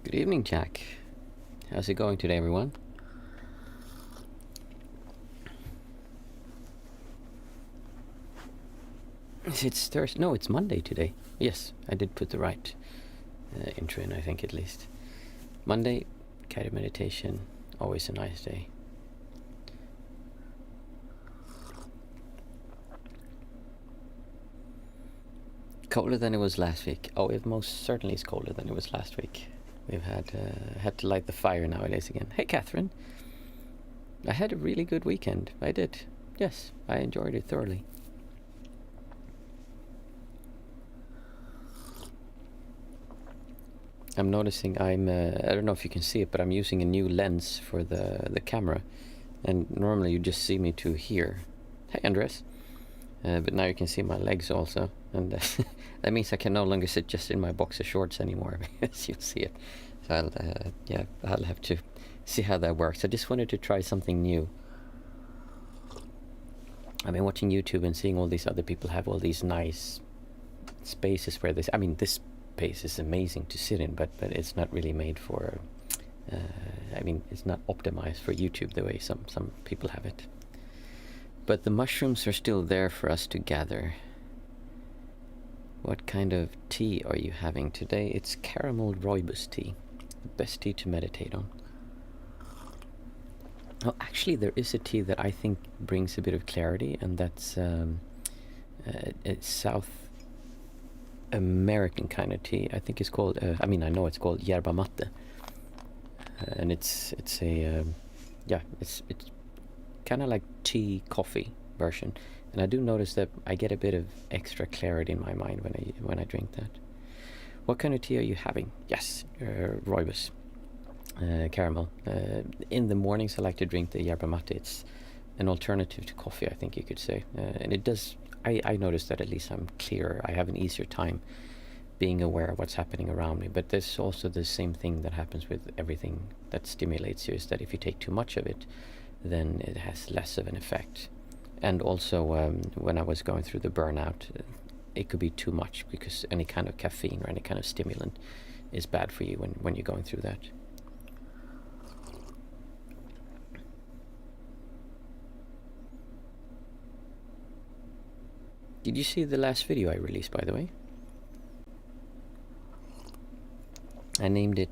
Good evening, Jack. How's it going today, everyone? It's Thursday. No, it's Monday today. Yes, I did put the right intro in, I think, at least. Monday, guided meditation. Always a nice day. Colder than it was last week. Oh, it most certainly is colder than it was last week. We've had to light the fire nowadays again. Hey, Catherine. I had a really good weekend. I did. Yes, I enjoyed it thoroughly. I'm noticing I don't know if you can see it, but I'm using a new lens for the camera. And normally you just see me to here. Hey, Andres. But now you can see my legs also. And that means I can no longer sit just in my boxer shorts anymore, because you'll see it. So I'll have to see how that works. I just wanted to try something new. I've been watching YouTube and seeing all these other people have all these nice spaces where this space is amazing to sit in, but it's not really made for it's not optimized for YouTube the way some people have it. But the mushrooms are still there for us to gather. What kind of tea are you having today? It's caramel rooibos tea, the best tea to meditate on. Oh, actually, there is a tea that I think brings a bit of clarity, and that's it's South American kind of tea. I think it's called. I know it's called yerba mate, and it's kind of like tea coffee version. And I do notice that I get a bit of extra clarity in my mind when I drink that. What kind of tea are you having? Yes, rooibos, caramel. In the mornings I like to drink the yerba mate. It's an alternative to coffee, I think you could say. And it does, I notice that at least I'm clearer. I have an easier time being aware of what's happening around me. But there's also the same thing that happens with everything that stimulates you, is that if you take too much of it, then it has less of an effect. And also when I was going through the burnout, it could be too much, because any kind of caffeine or any kind of stimulant is bad for you when you're going through that. Did you see the last video I released, by the way? I named it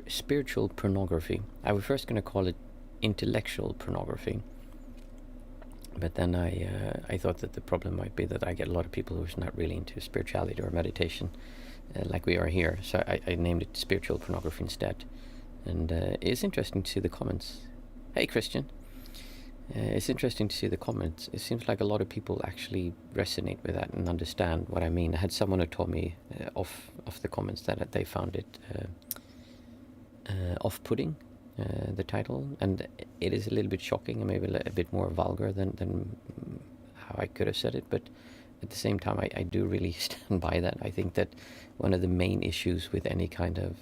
spiritual pornography. I was first going to call it intellectual pornography, but then I thought that the problem might be that I get a lot of people who's not really into spirituality or meditation, like we are here. So I named it spiritual pornography instead. And it's interesting to see the comments. Hey, Christian. It's interesting to see the comments. It seems like a lot of people actually resonate with that and understand what I mean. I had someone who told me off the comments that they found it off-putting, the title, and it is a little bit shocking and maybe a bit more vulgar than how I could have said it, but at the same time I do really stand by that. I think that one of the main issues with any kind of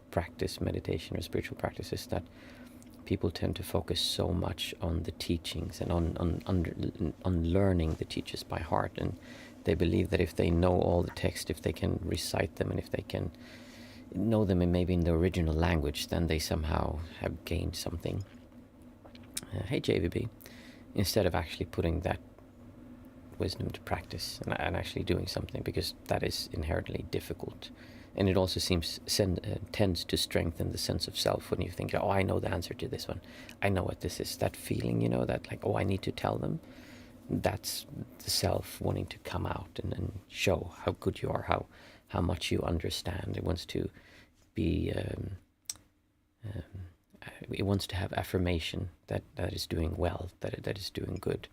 practice, meditation or spiritual practice, is that people tend to focus so much on the teachings and on learning the teachers by heart, and they believe that if they know all the text, if they can recite them, and if they can know them maybe in the original language, then they somehow have gained something. Hey, JVB. Instead of actually putting that wisdom to practice and actually doing something, because that is inherently difficult. And it also tends to strengthen the sense of self when you think, oh, I know the answer to this one. I know what this is. That feeling, that like, oh, I need to tell them. That's the self wanting to come out and show how good you are, how much you understand. It wants to be, it wants to have affirmation that is doing well, that is doing good.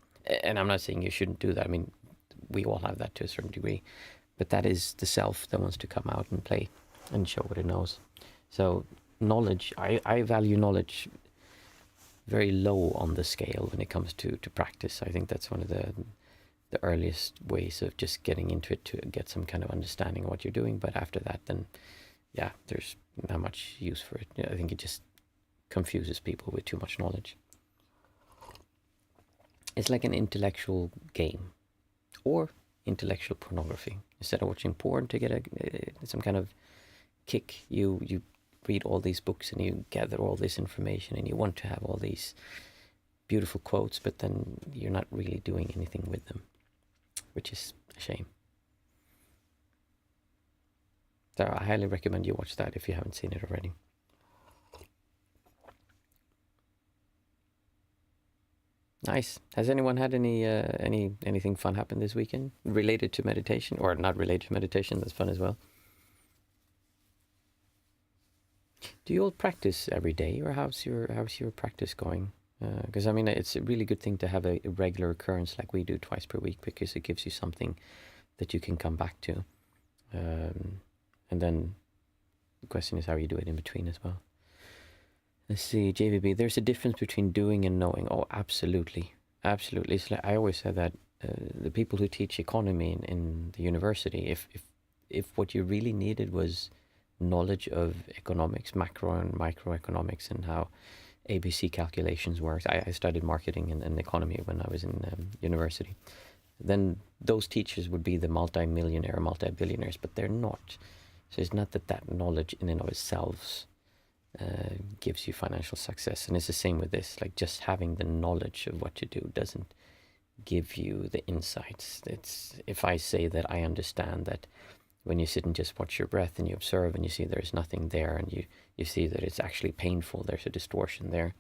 And I'm not saying you shouldn't do that. I mean, we all have that to a certain degree. But that is the self that wants to come out and play and show what it knows. So knowledge, I value knowledge very low on the scale when it comes to practice. I think that's one of the earliest ways of just getting into it, to get some kind of understanding of what you're doing. But after that, then, yeah, there's not much use for it. I think it just confuses people with too much knowledge. It's like an intellectual game, or intellectual pornography. Instead of watching porn to get some kind of kick, you read all these books and you gather all this information and you want to have all these beautiful quotes, but then you're not really doing anything with them, which is a shame. So I highly recommend you watch that if you haven't seen it already. Nice. Has anyone had anything fun happen this weekend related to meditation, or not related to meditation? That's fun as well. Do you all practice every day, or how's your practice going? Because I mean, it's a really good thing to have a regular occurrence like we do twice per week, because it gives you something that you can come back to. And then the question is how you do it in between as well. Let's see, JVB, there's a difference between doing and knowing. Oh, absolutely. Absolutely. It's like, I always say that the people who teach economy in the university, if what you really needed was knowledge of economics, macro and microeconomics, and how ABC calculations work. I studied marketing and economy when I was in university. Then those teachers would be the multi-millionaire, multi-billionaires, but they're not. So it's not that knowledge in and of itself gives you financial success. And it's the same with this. Like, just having the knowledge of what to do doesn't give you the insights. It's, if I say that I understand that when you sit and just watch your breath and you observe and you see there's nothing there, and you see that it's actually painful, there's a distortion there,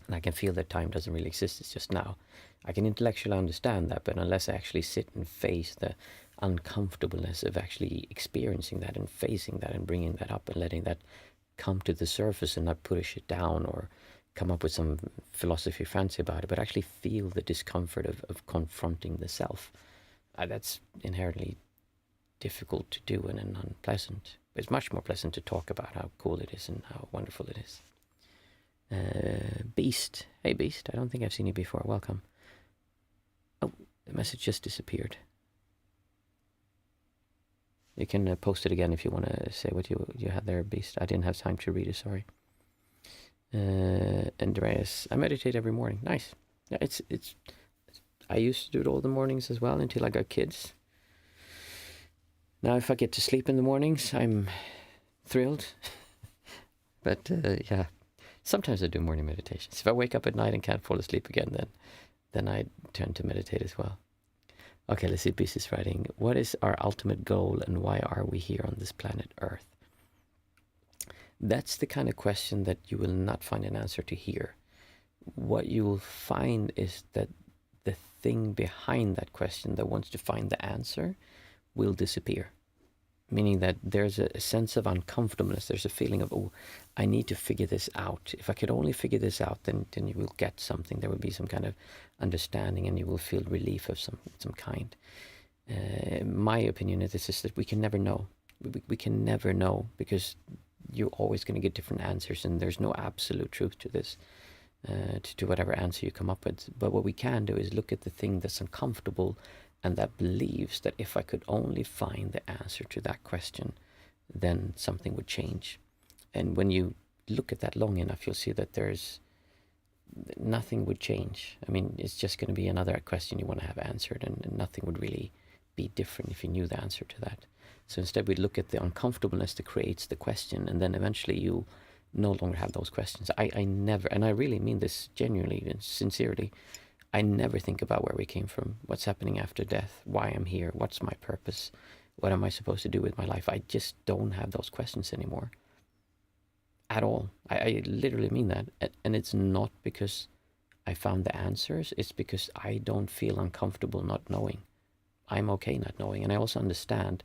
and I can feel that time doesn't really exist, it's just now. I can intellectually understand that, but unless I actually sit and face the uncomfortableness of actually experiencing that and facing that and bringing that up and letting that come to the surface and not push it down or come up with some philosophy fancy about it, but actually feel the discomfort of confronting the self, that's inherently difficult to do and unpleasant. It's much more pleasant to talk about how cool it is and how wonderful it is. Beast. Hey, Beast. I don't think I've seen you before. Welcome. Oh, the message just disappeared. You can post it again if you want to say what you had there, Beast. I didn't have time to read it, sorry. Andreas. I meditate every morning. Nice. Yeah, it's. I used to do it all the mornings as well until I got kids. Now, if I get to sleep in the mornings, I'm thrilled. But yeah, sometimes I do morning meditations. If I wake up at night and can't fall asleep again, then I turn to meditate as well. Okay, let's see. Beast is writing, what is our ultimate goal and why are we here on this planet Earth? That's the kind of question that you will not find an answer to here. What you will find is that the thing behind that question that wants to find the answer will disappear. Meaning that there's a sense of uncomfortableness. There's a feeling of, oh, I need to figure this out. If I could only figure this out, then you will get something. There will be some kind of understanding and you will feel relief of some kind. My opinion of this is that we can never know. We can never know, because you're always going to get different answers, and there's no absolute truth to this, to whatever answer you come up with. But what we can do is look at the thing that's uncomfortable and that believes that if I could only find the answer to that question, then something would change. And when you look at that long enough, you'll see that there's nothing would change. I mean, it's just going to be another question you want to have answered, and nothing would really be different if you knew the answer to that. So instead we look at the uncomfortableness that creates the question, and then eventually you no longer have those questions. I never, and I really mean this genuinely and sincerely, I never think about where we came from, what's happening after death, why I'm here, what's my purpose, what am I supposed to do with my life. I just don't have those questions anymore. At all. I literally mean that. And it's not because I found the answers, it's because I don't feel uncomfortable not knowing. I'm okay not knowing. And I also understand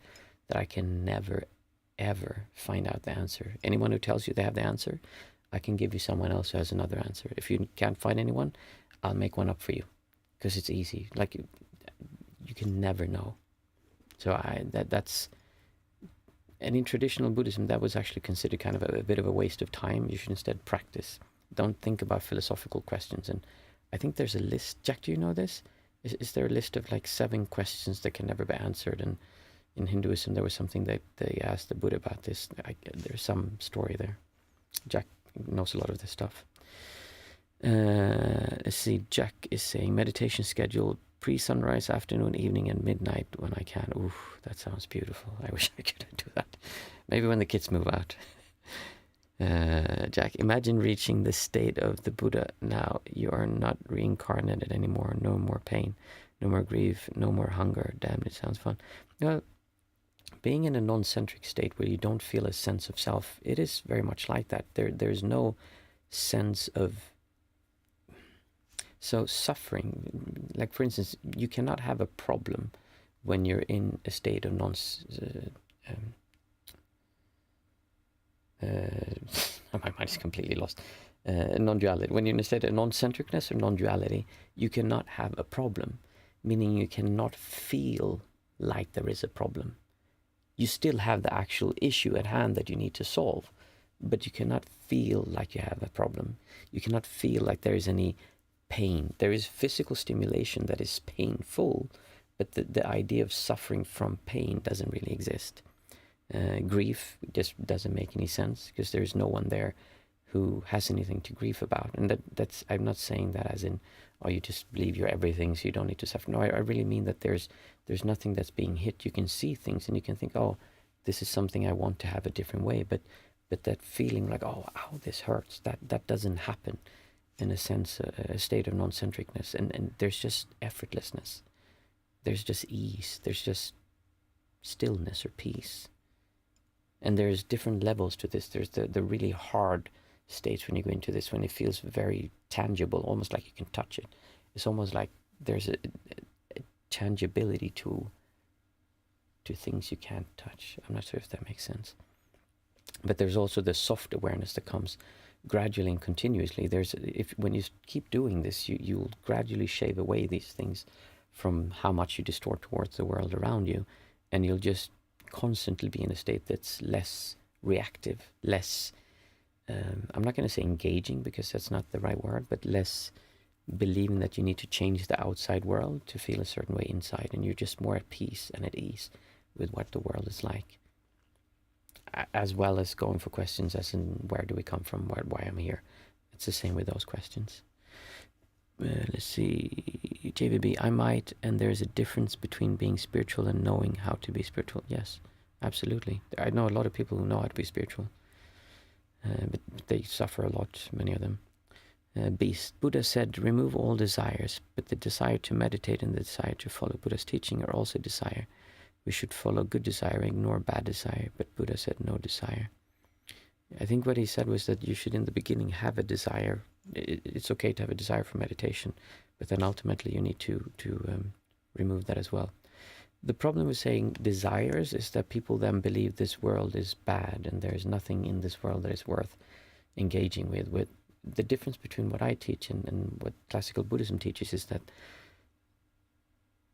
that I can never, ever find out the answer. Anyone who tells you they have the answer, I can give you someone else who has another answer. If you can't find anyone, I'll make one up for you, because it's easy. Like, you can never know. So that's, and in traditional Buddhism, that was actually considered kind of a bit of a waste of time. You should instead practice. Don't think about philosophical questions. And I think there's a list. Jack, do you know this? Is there a list of like 7 questions that can never be answered? And in Hinduism, there was something that they asked the Buddha about this. There's some story there. Jack knows a lot of this stuff. Let's see, Jack is saying meditation schedule pre-sunrise, afternoon, evening, and midnight when I can. Ooh, that sounds beautiful. I wish I could do that. Maybe when the kids move out. Jack, imagine reaching the state of the Buddha now. You are not reincarnated anymore. No more pain, no more grief, no more hunger. Damn, it sounds fun. Well, being in a non-centric state where you don't feel a sense of self, it is very much like that. There's no sense of suffering. Like, for instance, you cannot have a problem when you're in a state of my mind is completely lost. Non-duality. When you're in a state of non-centricness or non-duality, you cannot have a problem, meaning you cannot feel like there is a problem. You still have the actual issue at hand that you need to solve, but you cannot feel like you have a problem. You cannot feel like there is any pain. There is physical stimulation that is painful, but the idea of suffering from pain doesn't really exist. Grief just doesn't make any sense because there's no one there who has anything to grieve about. And that's I'm not saying that as in, oh, you just believe you're everything so you don't need to suffer. No, I really mean that there's nothing that's being hit. You can see things and you can think, oh, this is something I want to have a different way. But that feeling like, oh, ow, this hurts, that doesn't happen in a sense, a state of non-centricness. And there's just effortlessness. There's just ease. There's just stillness or peace. And there's different levels to this. There's the really hard states when you go into this, when it feels very tangible, almost like you can touch it. It's almost like there's a tangibility to things you can't touch. I'm not sure if that makes sense. But there's also the soft awareness that comes gradually and continuously. When you keep doing this, you'll gradually shave away these things from how much you distort towards the world around you, and you'll just constantly be in a state that's less reactive, less, I'm not going to say engaging because that's not the right word, but less believing that you need to change the outside world to feel a certain way inside, and you're just more at peace and at ease with what the world is like. As well as going for questions as in, where do we come from, why I'm here. It's the same with those questions. Let's see, JVB, I might, and there's a difference between being spiritual and knowing how to be spiritual. Yes, absolutely. I know a lot of people who know how to be spiritual, but they suffer a lot, many of them. Beast, Buddha said, remove all desires, but the desire to meditate and the desire to follow Buddha's teaching are also desire. We should follow good desire and ignore bad desire, but Buddha said no desire. I think what he said was that you should in the beginning have a desire. It's okay to have a desire for meditation, but then ultimately you need to remove that as well. The problem with saying desires is that people then believe this world is bad and there's nothing in this world that is worth engaging with. The difference between what I teach and what classical Buddhism teaches is that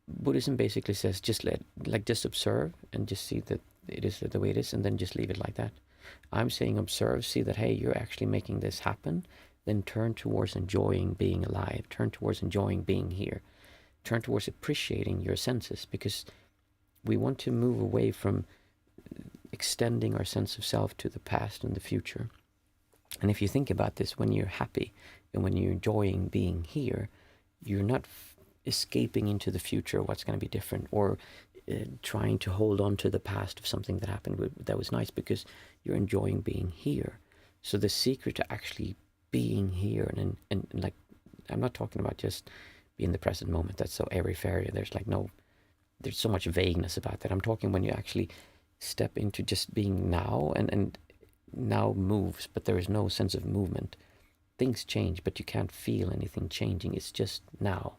Buddhism basically says just observe and just see that it is the way it is, and then just leave it like that. I'm saying observe, see that, hey, you're actually making this happen, then turn towards enjoying being alive, turn towards enjoying being here, turn towards appreciating your senses, because we want to move away from extending our sense of self to the past and the future. And if you think about this, when you're happy and when you're enjoying being here, you're not escaping into the future, what's going to be different, or trying to hold on to the past of something that happened that was nice, because you're enjoying being here. So the secret to actually being here, and like, I'm not talking about just being the present moment. That's so airy-fairy. There's so much vagueness about that. I'm talking when you actually step into just being now, and now moves, but there is no sense of movement. Things change, but you can't feel anything changing. It's just now.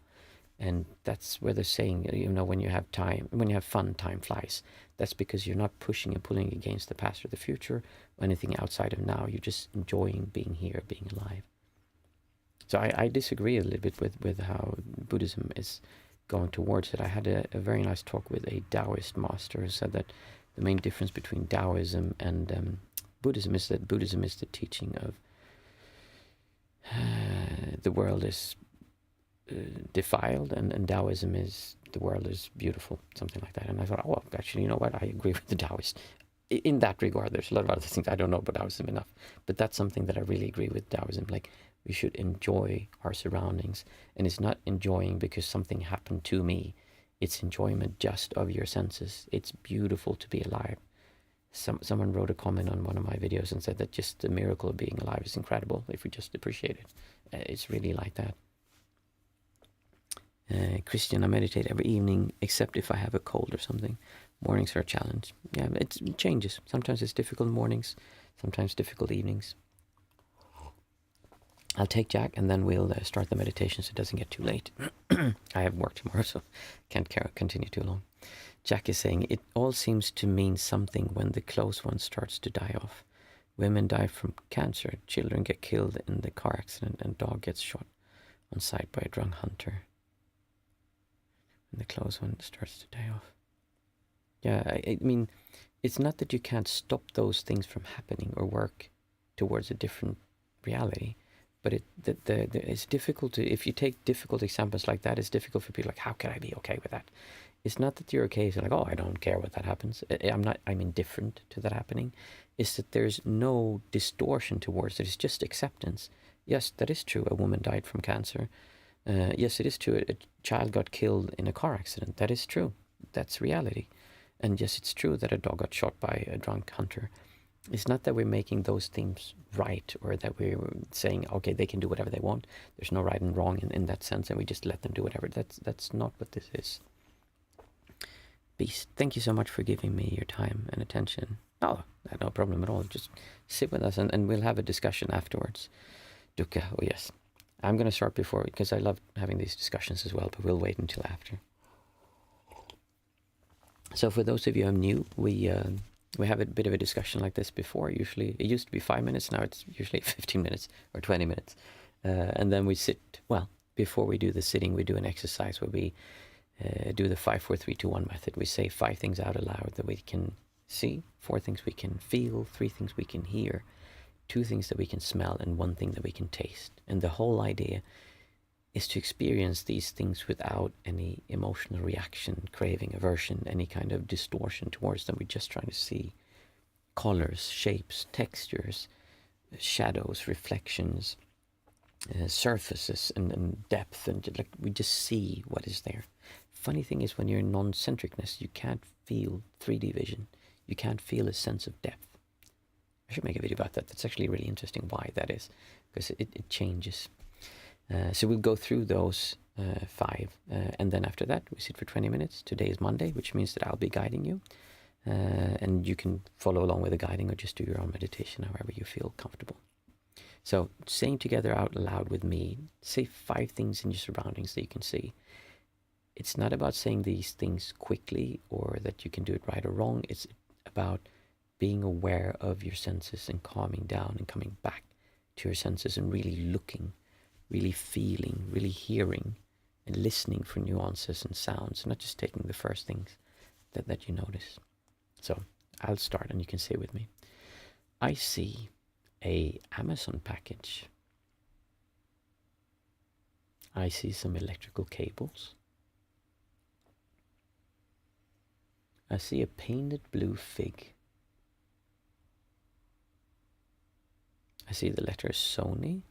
And that's where they're saying, when you have time, when you have fun, time flies. That's because you're not pushing and pulling against the past or the future or anything outside of now. You're just enjoying being here, being alive. So I disagree a little bit with how Buddhism is going towards it. I had a very nice talk with a Taoist master who said that the main difference between Taoism and Buddhism is that Buddhism is the teaching of the world is defiled, and Taoism is the world is beautiful, something like that. And I thought, oh, actually, you know what? I agree with the Taoist in that regard. There's a lot of other things I don't know about Taoism enough, but that's something that I really agree with Taoism. Like, we should enjoy our surroundings, and it's not enjoying because something happened to me. It's enjoyment just of your senses. It's beautiful to be alive. Someone wrote a comment on one of my videos and said that just the miracle of being alive is incredible if we just appreciate it. It's really like that. Christian, I meditate every evening except if I have a cold or something. Mornings are a challenge. Yeah, it changes. Sometimes it's difficult mornings, sometimes difficult evenings. I'll take Jack and then we'll start the meditation so it doesn't get too late. I have work tomorrow, so can't continue too long. Jack is saying, it all seems to mean something when the close one starts to die off. Women die from cancer, children get killed in the car accident, and dog gets shot on sight by a drunk hunter. When the close one starts to die off. Yeah, I mean, it's not that you can't stop those things from happening or work towards a different reality, but it's difficult to, if you take difficult examples like that, it's difficult for people like, how can I be okay with that? It's not that you're okay, so like, oh, I don't care what that happens. I'm indifferent to that happening. It's that there's no distortion towards it. It's just acceptance. Yes, that is true. A woman died from cancer. Yes, it is true. A child got killed in a car accident. That is true. That's reality. And yes, it's true that a dog got shot by a drunk hunter. It's not that we're making those things right, or that we're saying, okay, they can do whatever they want. There's no right and wrong in that sense, and we just let them do whatever. That's not what this is. Beast, thank you so much for giving me your time and attention. Oh, no problem at all. Just sit with us and we'll have a discussion afterwards. Dukkha, oh yes. I'm going to start before, because I love having these discussions as well, but we'll wait until after. So for those of you who are new, we have a bit of a discussion like this before. Usually, it used to be 5 minutes, now it's usually 15 minutes or 20 minutes. And then we sit, well, before we do the sitting, we do an exercise where we do the 5, 4, 3, 2, 1 method. We say 5 things out aloud that we can see, 4 things we can feel, 3 things we can hear, 2 things that we can smell, and 1 thing that we can taste. And the whole idea is to experience these things without any emotional reaction, craving, aversion, any kind of distortion towards them. We're just trying to see colors, shapes, textures, shadows, reflections, surfaces, and depth, and like we just see what is there. Funny thing is, when you're in non-centricness, you can't feel 3D vision. You can't feel a sense of depth. I should make a video about that. That's actually really interesting why that is, because it changes. So we'll go through those 5, and then after that we sit for 20 minutes. Today is Monday, which means that I'll be guiding you, and you can follow along with the guiding or just do your own meditation however you feel comfortable. So saying together out loud with me, say 5 things in your surroundings that you can see. It's not about saying these things quickly or that you can do it right or wrong. It's about being aware of your senses and calming down and coming back to your senses and really looking, really feeling, really hearing and listening for nuances and sounds, not just taking the first things that you notice. So I'll start and you can say with me. I see a Amazon package. I see some electrical cables. I see a painted blue fig. I see the letter Sony.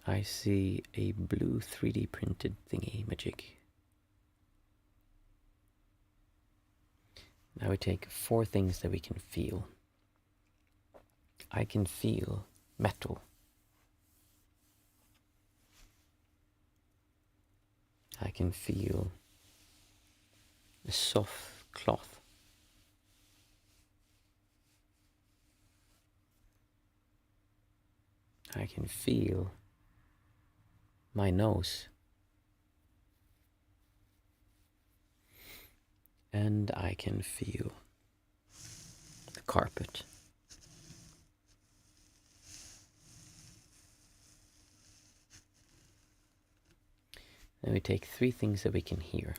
I see a blue 3D printed thingy-majig. Now we take 4 things that we can feel. I can feel metal. I can feel a soft cloth. I can feel my nose. And I can feel the carpet. Then we take 3 things that we can hear.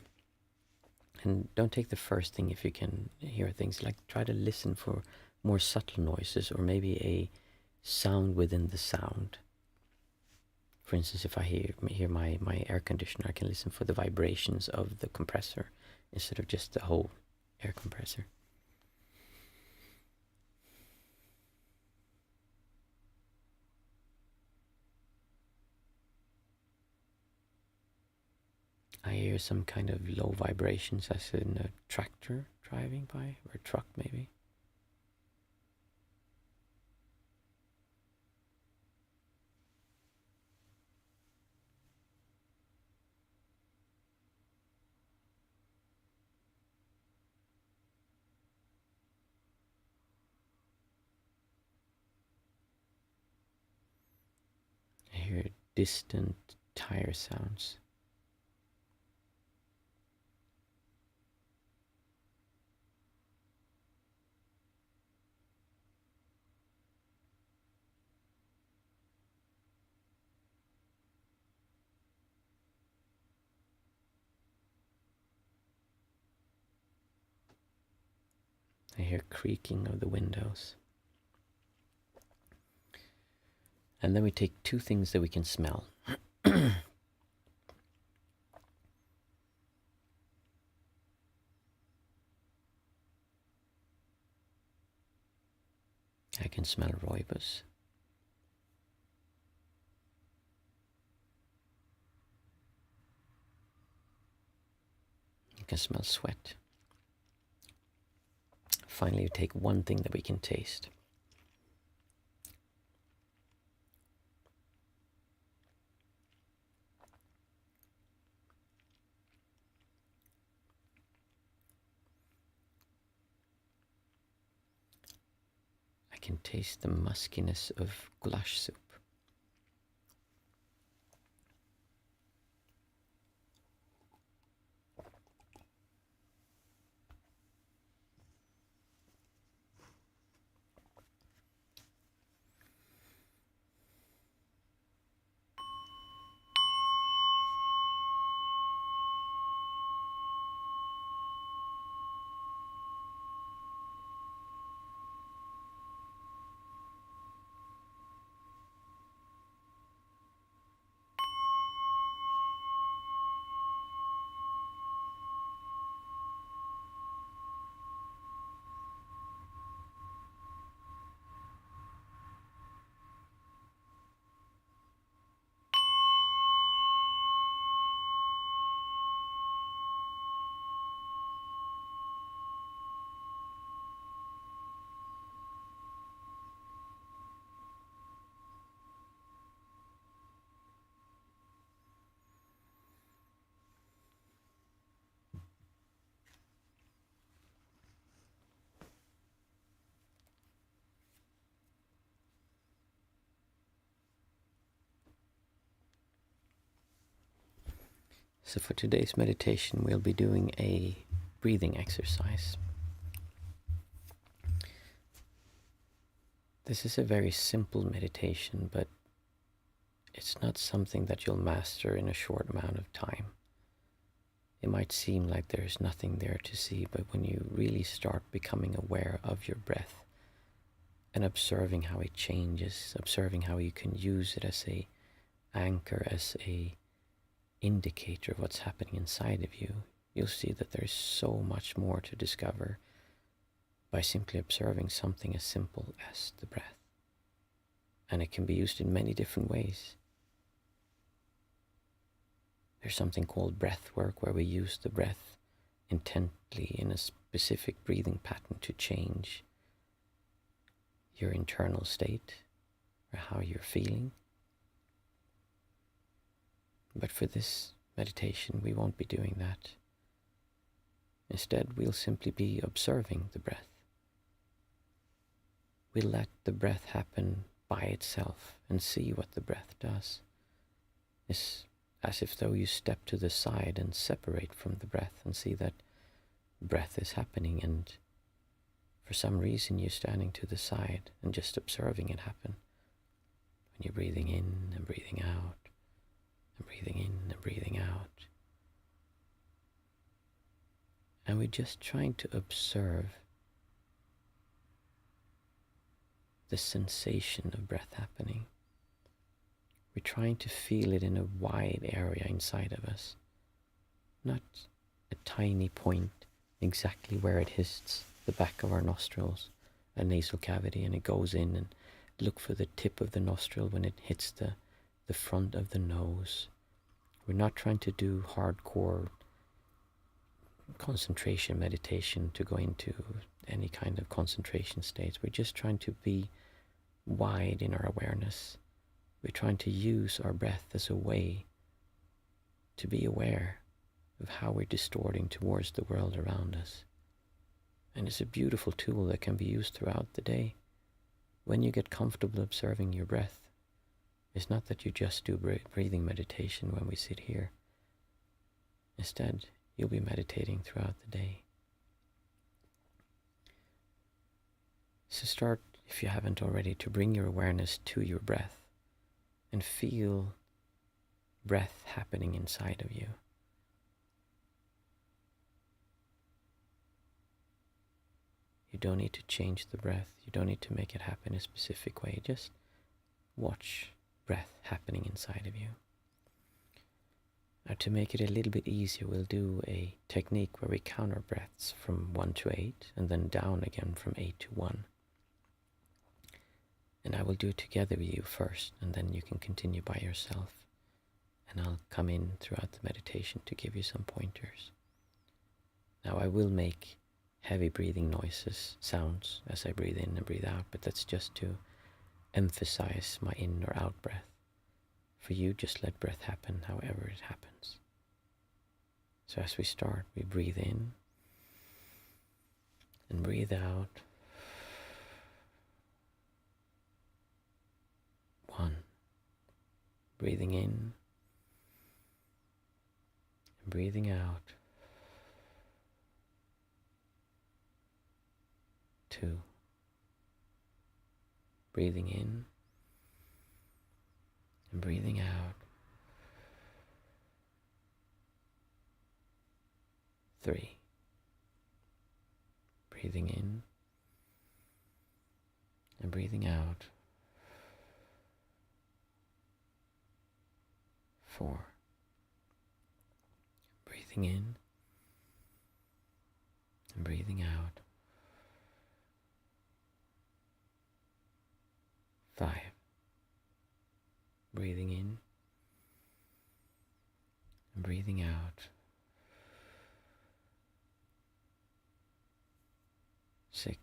And don't take the first thing if you can hear things. Like, try to listen for more subtle noises or maybe a sound within the sound. For instance, if I hear my air conditioner, I can listen for the vibrations of the compressor instead of just the whole air compressor. I hear some kind of low vibrations as in a tractor driving by, or a truck maybe. I hear distant tire sounds. I hear creaking of the windows. And then we take two things that we can smell. I can smell rooibos. I can smell sweat. Finally, we take one thing that we can taste. I can taste the muskiness of goulash soup. So for today's meditation, we'll be doing a breathing exercise. This is a very simple meditation, but it's not something that you'll master in a short amount of time. It might seem like there's nothing there to see, but when you really start becoming aware of your breath and observing how it changes, observing how you can use it as a anchor, as a indicator of what's happening inside of you, you'll see that there's so much more to discover by simply observing something as simple as the breath. And it can be used in many different ways. There's something called breath work, where we use the breath intently in a specific breathing pattern to change your internal state or how you're feeling. But for this meditation, we won't be doing that. Instead, we'll simply be observing the breath. We'll let the breath happen by itself and see what the breath does. It's as if though you step to the side and separate from the breath and see that breath is happening, and for some reason you're standing to the side and just observing it happen. When you're breathing in and breathing out, and breathing in and breathing out. And we're just trying to observe the sensation of breath happening. We're trying to feel it in a wide area inside of us, not a tiny point exactly where it hits the back of our nostrils, a nasal cavity, and it goes in, and look for the tip of the nostril when it hits the front of the nose, We're not trying to do hardcore concentration meditation to go into any kind of concentration states. We're just trying to be wide in our awareness. We're trying to use our breath as a way to be aware of how we're distorting towards the world around us. And it's a beautiful tool that can be used throughout the day. When you get comfortable observing your breath, it's not that you just do breathing meditation when we sit here. Instead, you'll be meditating throughout the day. So start, if you haven't already, to bring your awareness to your breath and feel breath happening inside of you. You don't need to change the breath. You don't need to make it happen a specific way. Just watch breath happening inside of you. Now, to make it a little bit easier, we'll do a technique where we count our breaths from 1 to 8 and then down again from 8 to 1. And I will do it together with you first, and then you can continue by yourself. And I'll come in throughout the meditation to give you some pointers. Now, I will make heavy breathing noises, sounds, as I breathe in and breathe out, but that's just to emphasize my in or out breath. For you, just let breath happen however it happens. So as we start, we breathe in and breathe out. 1. Breathing in and breathing out. 2. Breathing in and breathing out. 3. Breathing in and breathing out. 4. Breathing in and breathing out. 5. Breathing in and breathing out. 6.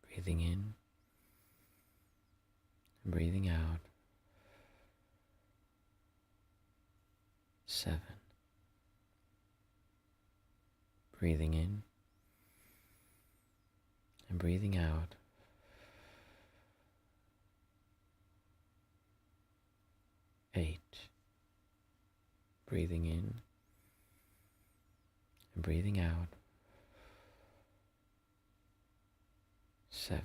Breathing in and breathing out. 7. Breathing in and breathing out. 8. Breathing in and breathing out. 7.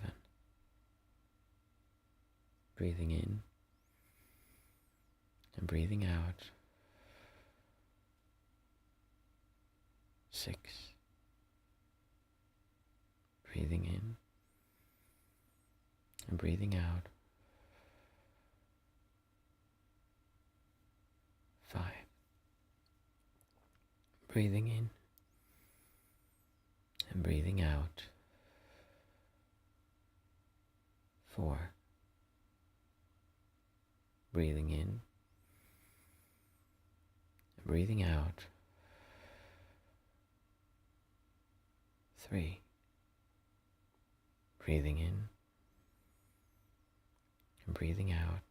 Breathing in and breathing out. 6. Breathing in and breathing out. 5. Breathing in and breathing out. 4. Breathing in and breathing out. 3. Breathing in and breathing out.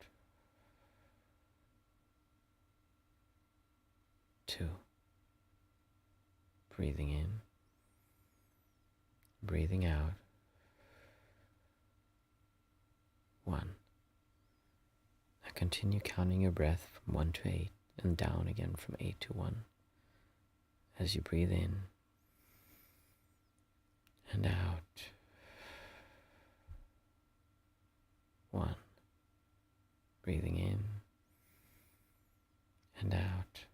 2. Breathing in, breathing out. 1. Now continue counting your breath from 1 to 8 and down again from 8 to 1 as you breathe in and out. 1. Breathing in and out.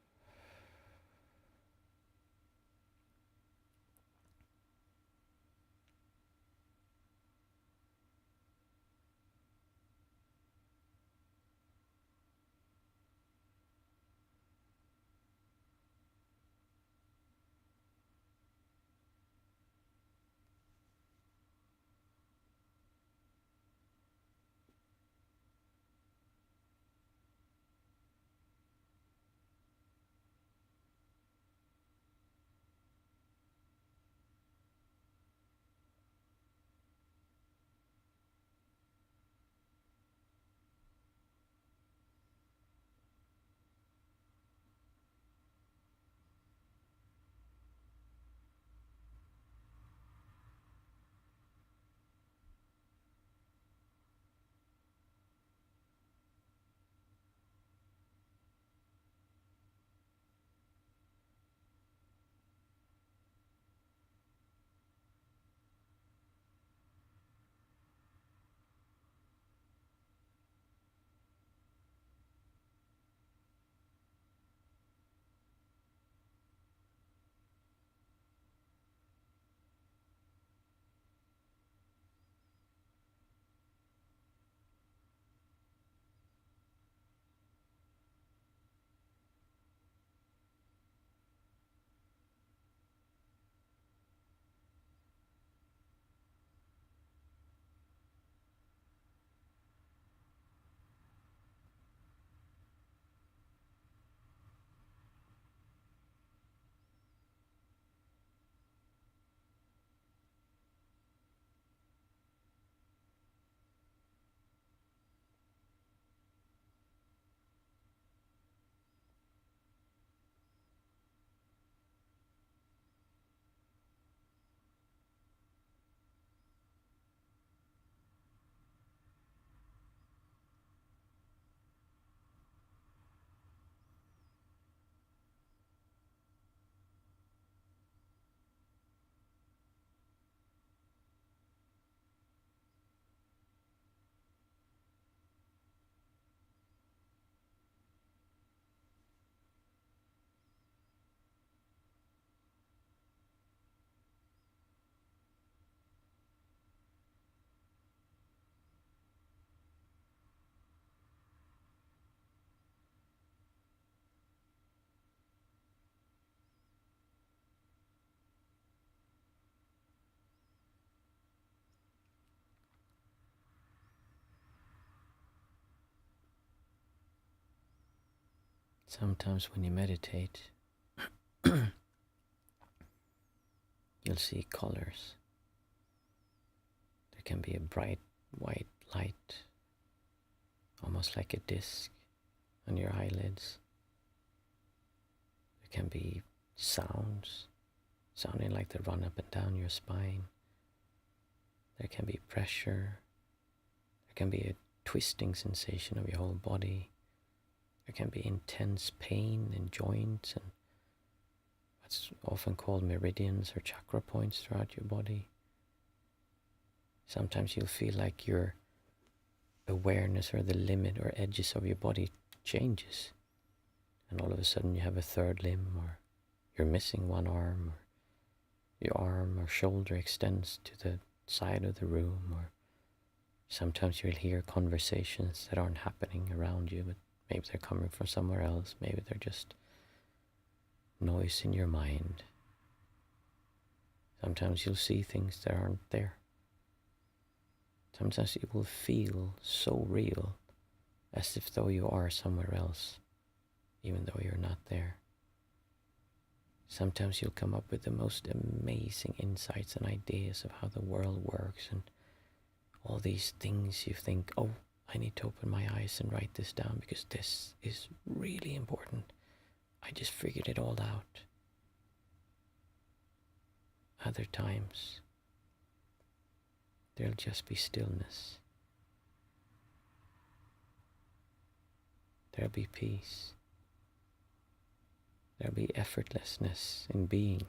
Sometimes when you meditate, you'll see colors. There can be a bright white light, almost like a disc on your eyelids. There can be sounds, sounding like they run up and down your spine. There can be pressure. There can be a twisting sensation of your whole body. There can be intense pain in joints and what's often called meridians or chakra points throughout your body. Sometimes you'll feel like your awareness or the limit or edges of your body changes. And all of a sudden you have a third limb, or you're missing one arm, or your arm or shoulder extends to the side of the room, or sometimes you'll hear conversations that aren't happening around you, but maybe they're coming from somewhere else. Maybe they're just noise in your mind. Sometimes you'll see things that aren't there. Sometimes you will feel so real, as if though you are somewhere else, even though you're not there. Sometimes you'll come up with the most amazing insights and ideas of how the world works, and all these things you think, oh, I need to open my eyes and write this down because this is really important. I just figured it all out. Other times, there'll just be stillness. There'll be peace. There'll be effortlessness in being,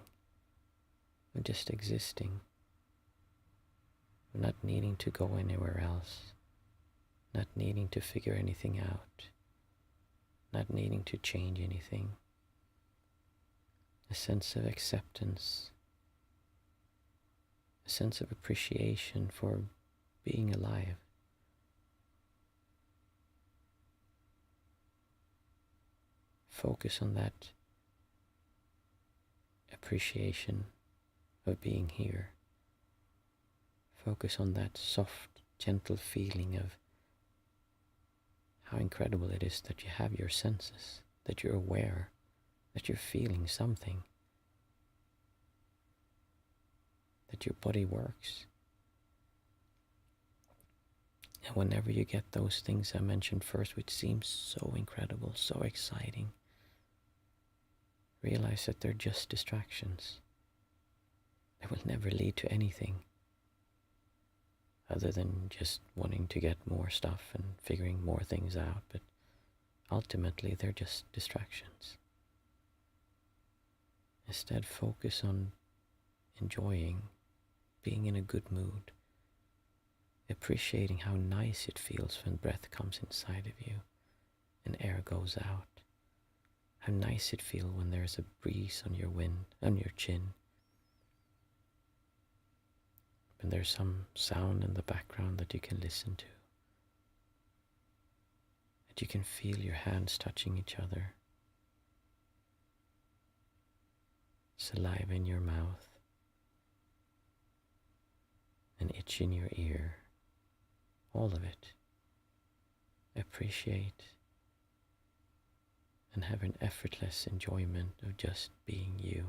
of just existing, of not needing to go anywhere else, not needing to figure anything out, not needing to change anything. A sense of acceptance, a sense of appreciation for being alive. Focus on that appreciation of being here. Focus on that soft, gentle feeling of how incredible it is that you have your senses, that you're aware, that you're feeling something, that your body works. And whenever you get those things I mentioned first, which seems so incredible, so exciting, realize that they're just distractions. They will never lead to anything other than just wanting to get more stuff and figuring more things out, but ultimately they're just distractions. Instead, focus on enjoying, being in a good mood, appreciating how nice it feels when breath comes inside of you and air goes out. How nice it feels when there's a breeze on your chin. When there's some sound in the background that you can listen to. That you can feel your hands touching each other. Saliva in your mouth. An itch in your ear. All of it. Appreciate and have an effortless enjoyment of just being you.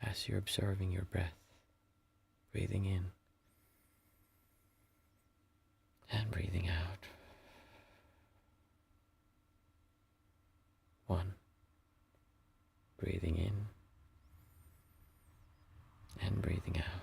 As you're observing your breath, breathing in and breathing out. 1. Breathing in and breathing out.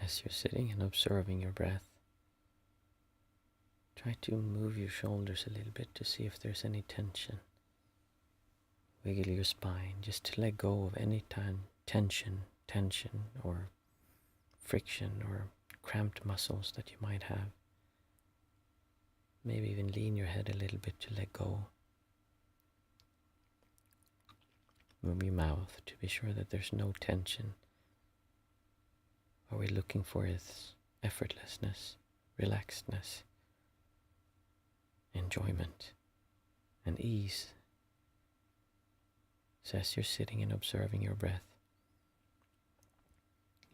As you're sitting and observing your breath, try to move your shoulders a little bit to see if there's any tension. Wiggle your spine just to let go of any tension or friction or cramped muscles that you might have. Maybe even lean your head a little bit to let go. Move your mouth to be sure that there's no tension. What we're looking for is effortlessness, relaxedness, enjoyment, and ease. So as you're sitting and observing your breath,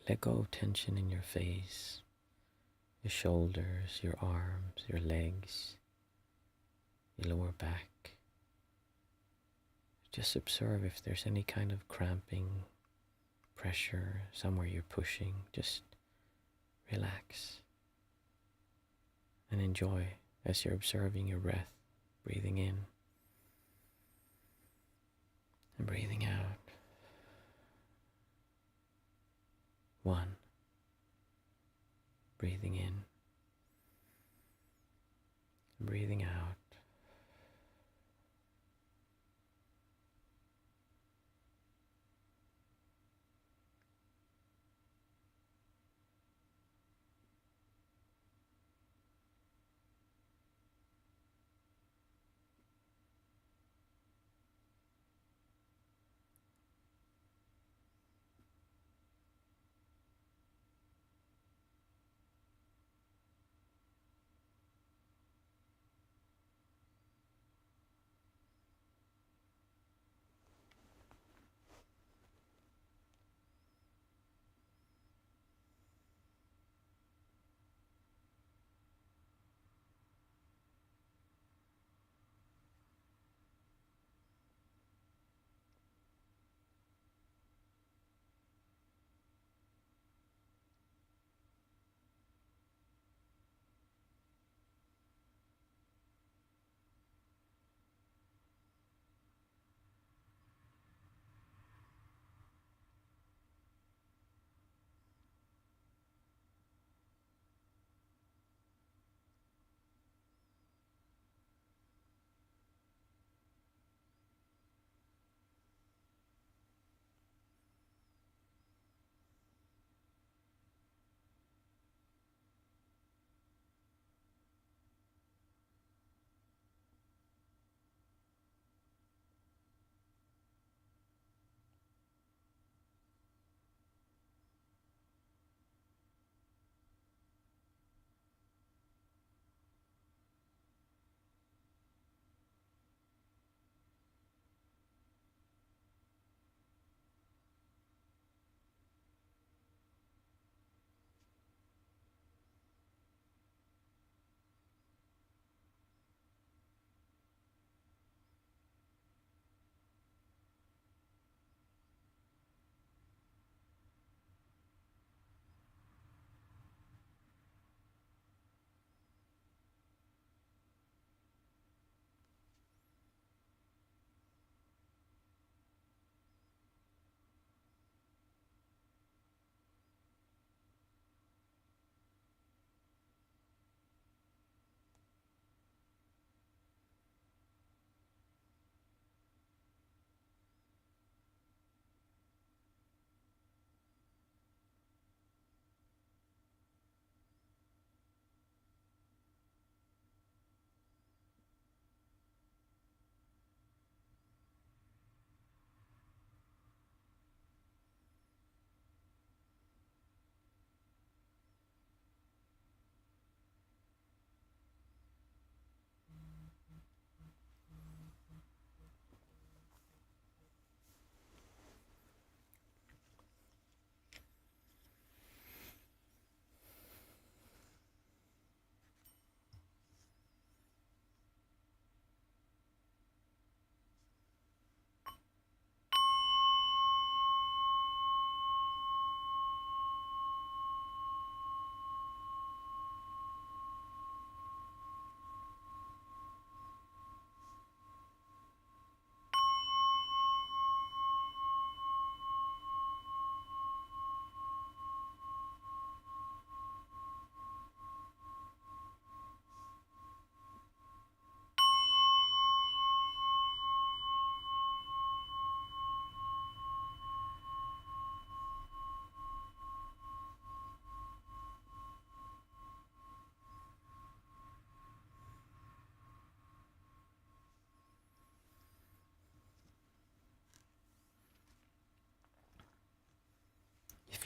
let go of tension in your face, your shoulders, your arms, your legs, your lower back. Just observe if there's any kind of cramping, pressure, somewhere you're pushing. Just relax and enjoy as you're observing your breath, breathing in and breathing out. 1. Breathing in, breathing out.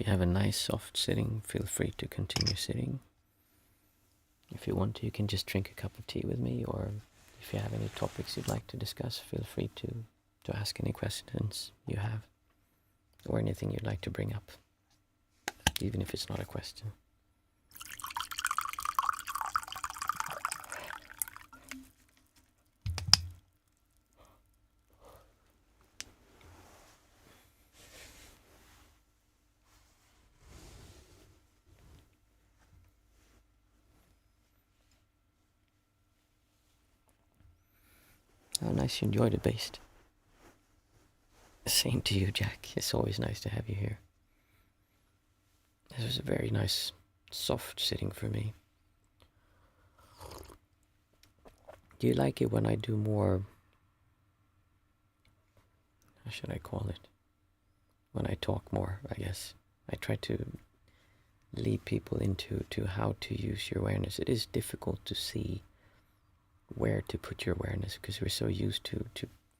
you have a nice soft sitting, feel free to continue sitting. If you want to, you can just drink a cup of tea with me, or if you have any topics you'd like to discuss, feel free to ask any questions you have, or anything you'd like to bring up, even if it's not a question. How nice you enjoyed it, Based. Same to you, Jack. It's always nice to have you here. This was a very nice, soft sitting for me. Do you like it when I do more, how should I call it? When I talk more, I guess. I try to lead people into how to use your awareness. It is difficult to see where to put your awareness because we're so used to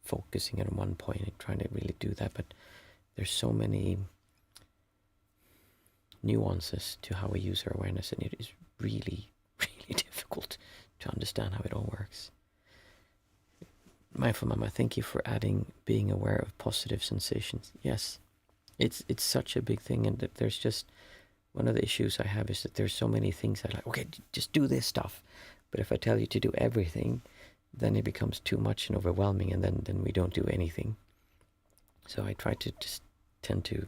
focusing on one point and trying to really do that, but there's so many nuances to how we use our awareness, and it is really, really difficult to understand how it all works. Mindful Mama, thank you for adding being aware of positive sensations. Yes, it's such a big thing, and that there's just one of the issues I have is that there's so many things I like, okay, just do this stuff. But if I tell you to do everything, then it becomes too much and overwhelming, and then we don't do anything. So I try to just tend to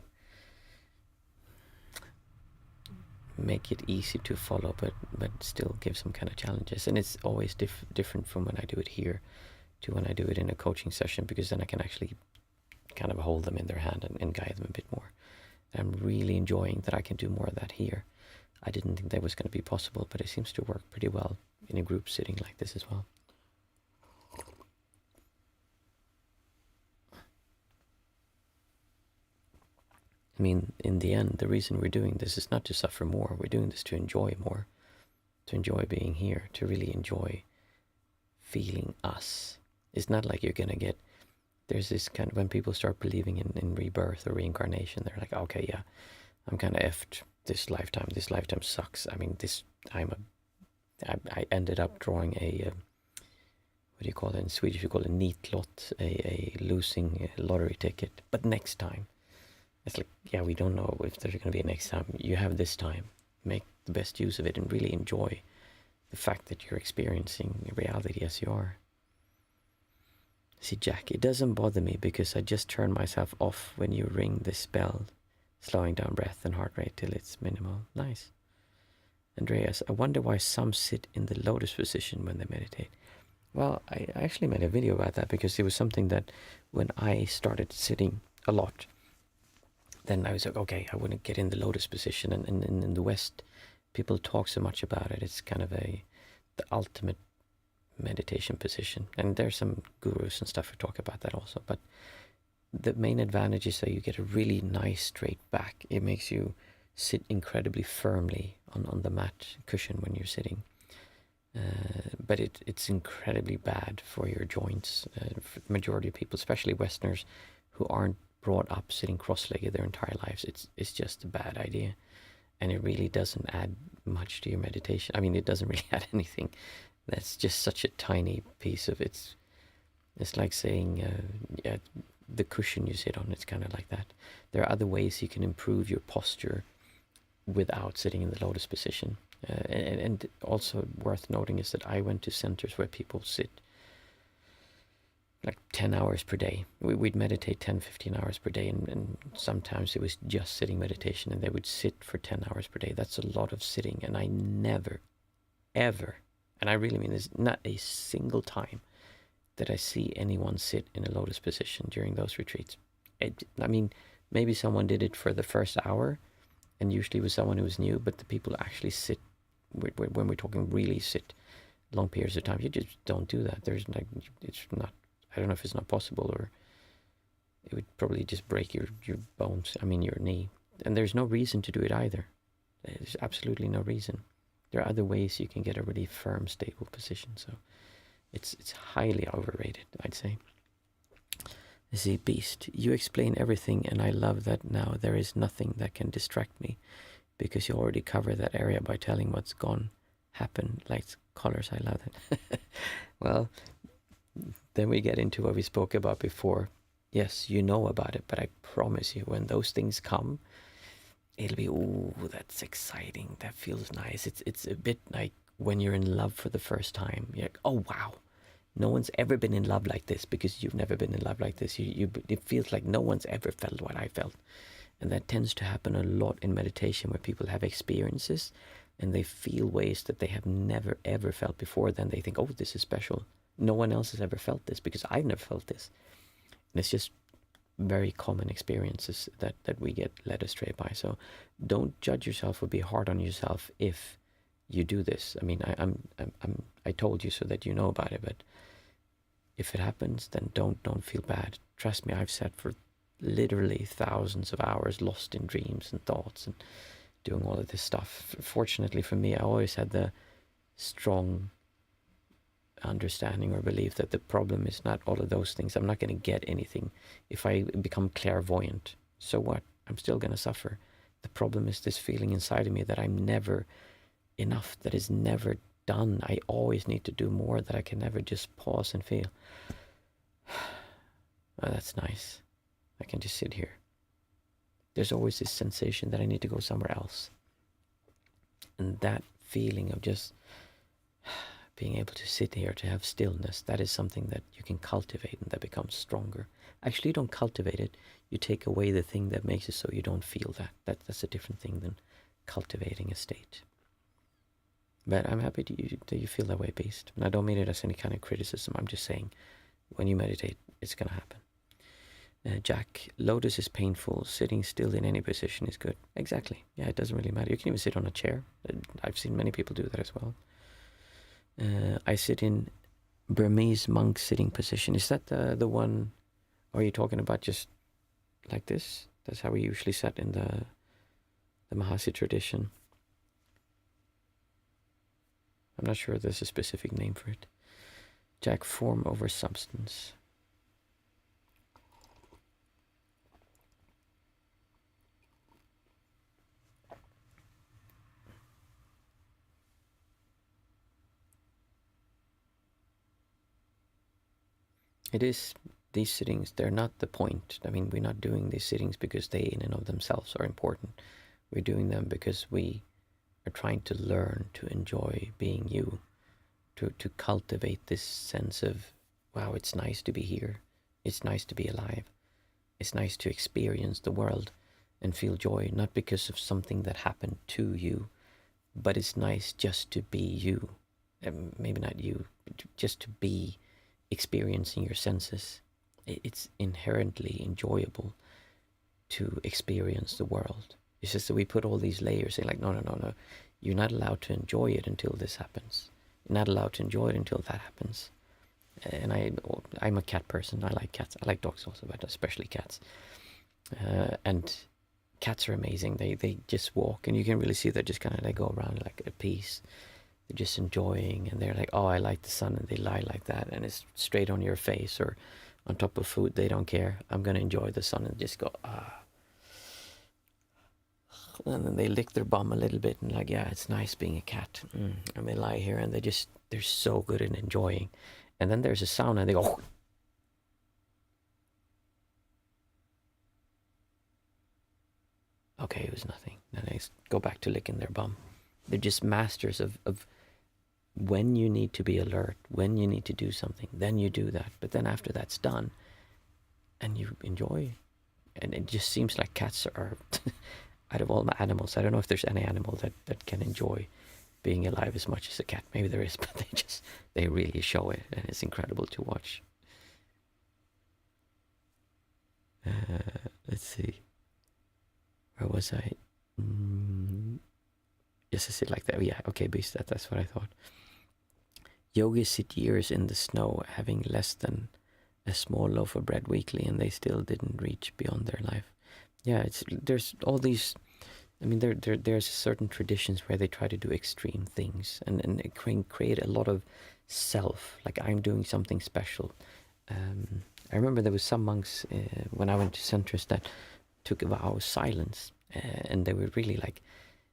make it easy to follow, but still give some kind of challenges. And it's always different from when I do it here to when I do it in a coaching session, because then I can actually kind of hold them in their hand and guide them a bit more. I'm really enjoying that I can do more of that here. I didn't think that was going to be possible, but it seems to work pretty well in a group sitting like this as well. I mean, in the end, the reason we're doing this is not to suffer more. We're doing this to enjoy more, to enjoy being here, to really enjoy feeling us. It's not like you're going to get, there's this kind of, when people start believing in rebirth or reincarnation, they're like, okay, yeah, I'm kind of effed this lifetime. This lifetime sucks. I mean, I ended up drawing a, what do you call it in Swedish? You call it nitlott, a losing lottery ticket. But next time, it's like, yeah, we don't know if there's going to be a next time. You have this time. Make the best use of it and really enjoy the fact that you're experiencing reality as you are. See, Jack, it doesn't bother me because I just turn myself off when you ring this bell, slowing down breath and heart rate till it's minimal. Nice. Andreas, I wonder why some sit in the lotus position when they meditate. Well, I actually made a video about that because it was something that when I started sitting a lot, then I was like, okay, I want to get in the lotus position. And in the West, people talk so much about it. It's kind of the ultimate meditation position. And there's some gurus and stuff who talk about that also. But the main advantage is that you get a really nice straight back. It makes you sit incredibly firmly on the mat cushion when you're sitting. But it's incredibly bad for your joints. For the majority of people, especially Westerners, who aren't brought up sitting cross-legged their entire lives, it's just a bad idea, and it really doesn't add much to your meditation. I mean, it doesn't really add anything. That's just such a tiny piece of it. It's like saying, yeah, the cushion you sit on, it's kind of like that. There are other ways you can improve your posture without sitting in the lotus position. And also worth noting is that I went to centers where people sit like 10 hours per day. We'd meditate 10, 15 hours per day, and sometimes it was just sitting meditation, and they would sit for 10 hours per day. That's a lot of sitting, and I never, ever, and I really mean this, not a single time that I see anyone sit in a lotus position during those retreats. I mean, maybe someone did it for the first hour, and usually it was someone who was new, but the people who actually sit, when we're talking really sit long periods of time, you just don't do that. There's like, it's not, I don't know if it's not possible, or it would probably just break your bones, I mean your knee. And there's no reason to do it either. There's absolutely no reason. There are other ways you can get a really firm, stable position. So it's highly overrated, I'd say. See, Beast, you explain everything, and I love that now there is nothing that can distract me, because you already cover that area by telling what's gone, happen, lights, colors. I love it. Well, then we get into what we spoke about before. Yes, you know about it, but I promise you, when those things come, it'll be, ooh, that's exciting. That feels nice. It's a bit like when you're in love for the first time. You're like, oh wow, no one's ever been in love like this, because you've never been in love like this. It feels like no one's ever felt what I felt. And that tends to happen a lot in meditation, where people have experiences and they feel ways that they have never ever felt before. Then they think, oh, this is special. No one else has ever felt this, because I've never felt this. And it's just very common experiences that we get led astray by. So don't judge yourself or be hard on yourself if you do this. I mean, I told you so that you know about it, but if it happens, then don't feel bad. Trust me, I've sat for literally thousands of hours lost in dreams and thoughts and doing all of this stuff. Fortunately for me, I always had the strong understanding or belief that the problem is not all of those things. I'm not going to get anything if I become clairvoyant. So what? I'm still going to suffer. The problem is this feeling inside of me that I'm never enough, that is never done. I always need to do more, that I can never just pause and feel. Oh, that's nice. I can just sit here. There's always this sensation that I need to go somewhere else. And that feeling of just being able to sit here, to have stillness, that is something that you can cultivate, and that becomes stronger. Actually, you don't cultivate it. You take away the thing that makes it so you don't feel that. That's a different thing than cultivating a state. But I'm happy that you feel that way, Beast. And I don't mean it as any kind of criticism. I'm just saying, when you meditate, it's going to happen. Jack, lotus is painful. Sitting still in any position is good. Exactly. Yeah, it doesn't really matter. You can even sit on a chair. I've seen many people do that as well. I sit in Burmese monk sitting position. Is that the one, or are you talking about just like this? That's how we usually sit in the Mahasi tradition. I'm not sure if there's a specific name for it. Jack, form over substance. It is, these sittings, they're not the point. I mean, we're not doing these sittings because they in and of themselves are important. We're doing them because we are trying to learn to enjoy being you, to cultivate this sense of, wow, it's nice to be here. It's nice to be alive. It's nice to experience the world and feel joy, not because of something that happened to you, but it's nice just to be you. Maybe not you, but just to be experiencing your senses. It's inherently enjoyable to experience the world. It's just that we put all these layers in, like, no. You're not allowed to enjoy it until this happens. You're not allowed to enjoy it until that happens. And I'm a cat person. I like cats. I like dogs also, but especially cats. And cats are amazing. They just walk, and you can really see they just kind of, they go around like at peace. They're just enjoying, and they're like, oh, I like the sun, and they lie like that, and it's straight on your face or on top of food. They don't care. I'm gonna enjoy the sun and just go, ah. And then they lick their bum a little bit and like, yeah, it's nice being a cat. And they lie here and they're so good at enjoying. And then there's a sound and they go, okay, it was nothing. Then they go back to licking their bum. They're just masters of when you need to be alert, when you need to do something, then you do that. But then after that's done, and you enjoy. And it just seems like cats are, out of all the animals, I don't know if there's any animal that can enjoy being alive as much as a cat. Maybe there is, but they really show it, and it's incredible to watch. Let's see. Where was I? Yes, I sit like that. Yeah, okay, Beast, that's what I thought. Yogis sit years in the snow, having less than a small loaf of bread weekly, and they still didn't reach beyond their life. Yeah, there's all these. I mean, there's certain traditions where they try to do extreme things and it can create a lot of self, like I'm doing something special. I remember there was some monks when I went to centers that took a vow of silence, and they were really like,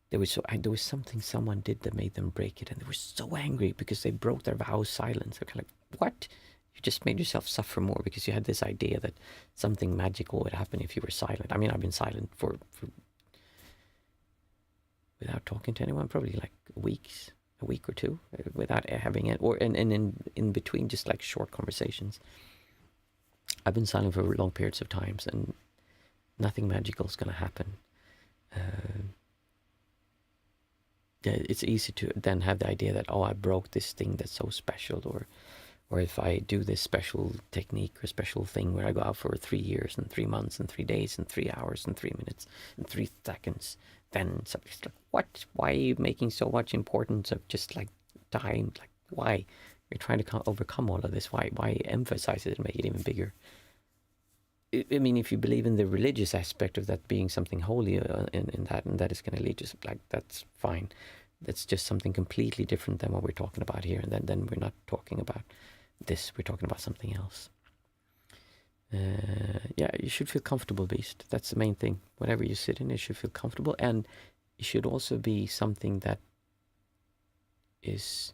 there was something someone did that made them break it, and they were so angry because they broke their vow of silence. They're kind of like, what? You just made yourself suffer more because you had this idea that something magical would happen if you were silent. I mean, I've been silent for without talking to anyone, probably like a week or two, without having it, or and in between, just like short conversations. I've been silent for long periods of times, and nothing magical is going to happen. Yeah, it's easy to then have the idea that, oh, I broke this thing that's so special, or if I do this special technique or special thing where I go out for 3 years and 3 months and 3 days and 3 hours and 3 minutes and 3 seconds, then somebody's like, what? Why are you making so much importance of just like time? Like, why? You're trying to overcome all of this. Why emphasize it and make it even bigger? I mean, if you believe in the religious aspect of that being something holy in that, and that is going to lead to, like, that's fine. That's just something completely different than what we're talking about here. And then we're not talking about this. We're talking about something else. Yeah, you should feel comfortable, Beast. That's the main thing. Whatever you sit in, it should feel comfortable. And it should also be something that is,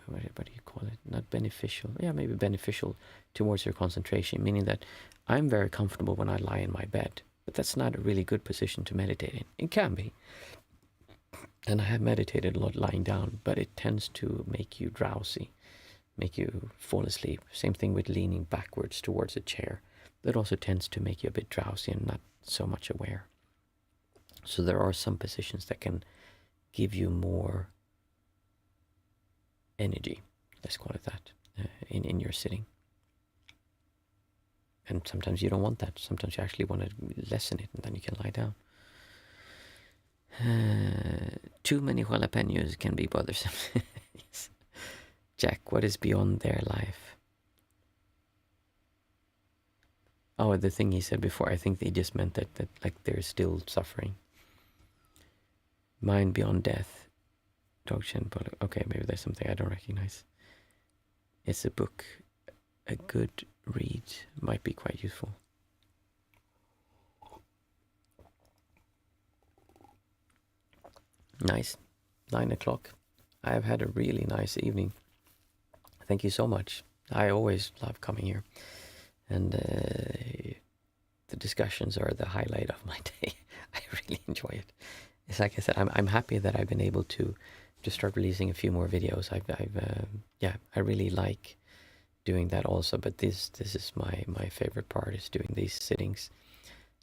what do you call it? Not beneficial. Yeah, maybe beneficial towards your concentration, meaning that I'm very comfortable when I lie in my bed, but that's not a really good position to meditate in. It can be. And I have meditated a lot lying down, but it tends to make you drowsy, make you fall asleep. Same thing with leaning backwards towards a chair. That also tends to make you a bit drowsy and not so much aware. So there are some positions that can give you more energy, let's call it that, in your sitting. And sometimes you don't want that. Sometimes you actually want to lessen it, and then you can lie down. Too many jalapenos can be bothersome. Yes. Jack, what is beyond their life? Oh, the thing he said before, I think they just meant that like they're still suffering. Mind beyond death. Dog Chen. Okay, maybe there's something I don't recognize. It's a book. A good read might be quite useful. Nice. 9 o'clock. I have had a really nice evening. Thank you so much. I always love coming here. And the discussions are the highlight of my day. I really enjoy it. It's like I said, I'm happy that I've been able to start releasing a few more videos. I really like doing that also, but this is my favorite part, is doing these sittings.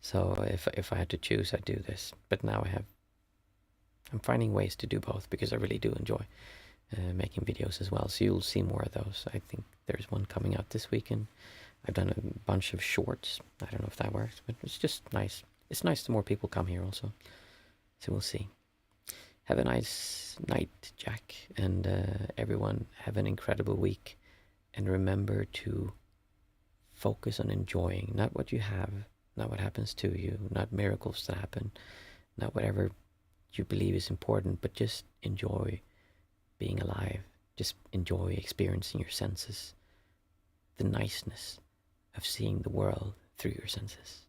So if I had to choose, I'd do this. But now I'm finding ways to do both, because I really do enjoy making videos as well. So you'll see more of those. I think there's one coming out this weekend. I've done a bunch of shorts. I don't know if that works, but it's just nice. It's nice the more people come here also. So we'll see. Have a nice night, Jack, and everyone have an incredible week. And remember to focus on enjoying, not what you have, not what happens to you, not miracles that happen, not whatever you believe is important, but just enjoy being alive. Just enjoy experiencing your senses, the niceness of seeing the world through your senses.